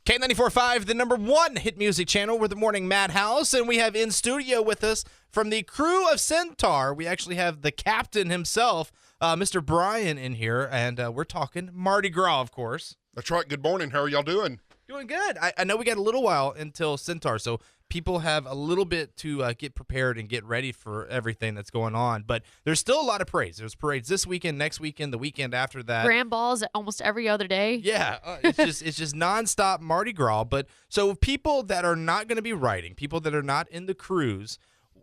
K94.5, the number one hit music channel. We're the Morning Madhouse, and we have in studio with us from the crew of Centaur. We actually have the captain himself, Mr. Brian, in here, and we're talking Mardi Gras, of course. That's right. Good morning. How are y'all doing? Doing good. I know we got a little while until Centaur, so people have a little bit to get prepared and get ready for everything that's going on. But there's still a lot of parades. There's parades this weekend, next weekend, the weekend after that. Grand balls almost every other day. Yeah, it's just nonstop Mardi Gras. But so people that are not going to be riding, people that are not in the crews,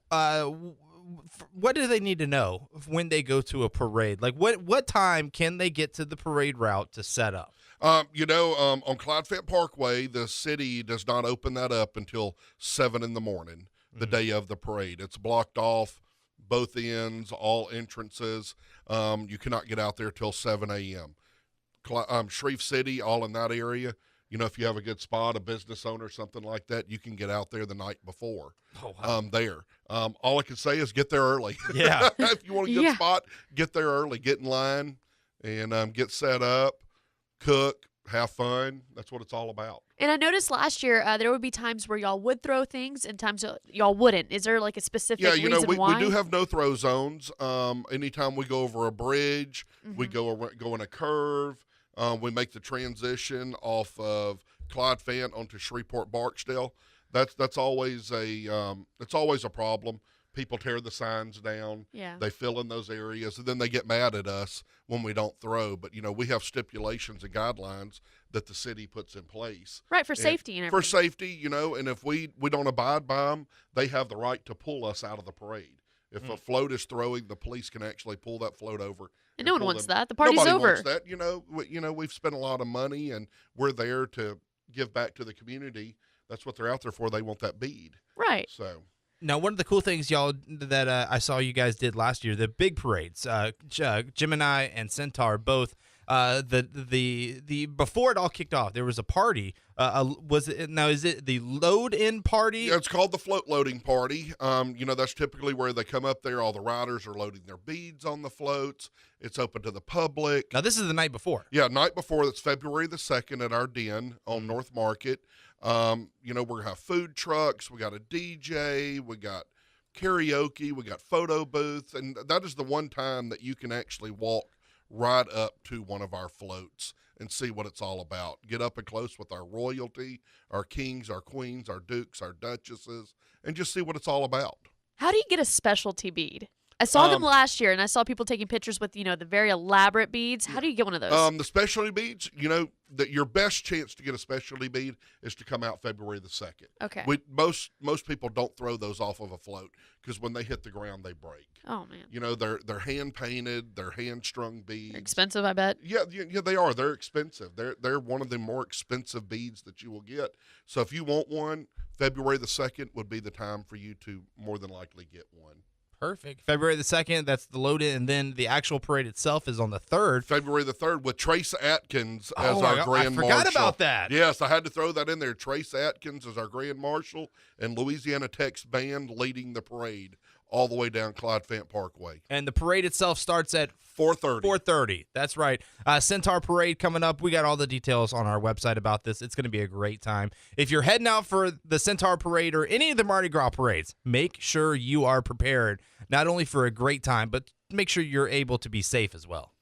what do they need to know when they go to a parade? Like what time can they get to the parade route to set up? On Clyde Fent Parkway, the city does not open that up until 7 in the morning, the day of the parade. It's blocked off, both ends, all entrances. You cannot get out there till 7 a.m. Shreve City, all in that area. You know, if you have a good spot, a business owner, something like that, you can get out there the night before. Oh, wow. All I can say is get there early. Yeah. If you want a good spot, get there early, get in line, and get set up. Cook, have fun. That's what it's all about. And I noticed last year there would be times where y'all would throw things and times y'all wouldn't. Is there like a specific reason why? We do have no throw zones. Anytime we go over a bridge, we go in a curve. We make the transition off of Clyde Fent onto Shreveport Barksdale. That's always a problem. People tear the signs down. Yeah. They fill in those areas, and then they get mad at us when we don't throw. But, we have stipulations and guidelines that the city puts in place. Right, for safety and everything. For safety, and if we don't abide by them, they have the right to pull us out of the parade. If a float is throwing, the police can actually pull that float over. And no one wants that. The party's over. Nobody wants that. We've spent a lot of money, and we're there to give back to the community. That's what they're out there for. They want that bead. Right. So. Now, one of the cool things, y'all, that I saw you guys did last year, the big parades, Gemini and Centaur, both, the before it all kicked off, there was a party. Is it the load-in party? Yeah, it's called the float loading party. That's typically where they come up there. All the riders are loading their beads on the floats. It's open to the public. Now, this is the night before. Yeah, night before. That's February the 2nd at our den on North Market. We're going to have food trucks. We got a DJ. We got karaoke. We got photo booths. And that is the one time that you can actually walk right up to one of our floats and see what it's all about. Get up and close with our royalty, our kings, our queens, our dukes, our duchesses, and just see what it's all about. How do you get a specialty bead? I saw them last year, and I saw people taking pictures with, the very elaborate beads. How do you get one of those? The specialty beads, that your best chance to get a specialty bead is to come out February the 2nd. Okay. Most people don't throw those off of a float because when they hit the ground, they break. Oh, man. They're hand-painted, they're hand-strung beads. They're expensive, I bet. Yeah, they are. They're expensive. They're one of the more expensive beads that you will get. So if you want one, February the 2nd would be the time for you to more than likely get one. Perfect. February the 2nd, that's the load-in, and then the actual parade itself is on the 3rd. February the 3rd with Trace Atkins as our Grand Marshal. I forgot about that. Yes, I had to throw that in there. Trace Atkins as our Grand Marshal and Louisiana Tech's band leading the parade all the way down Clyde Fent Parkway. And the parade itself starts at 4:30. 4:30. That's right. Centaur Parade coming up. We got all the details on our website about this. It's going to be a great time. If you're heading out for the Centaur Parade or any of the Mardi Gras parades, make sure you are prepared, not only for a great time, but make sure you're able to be safe as well.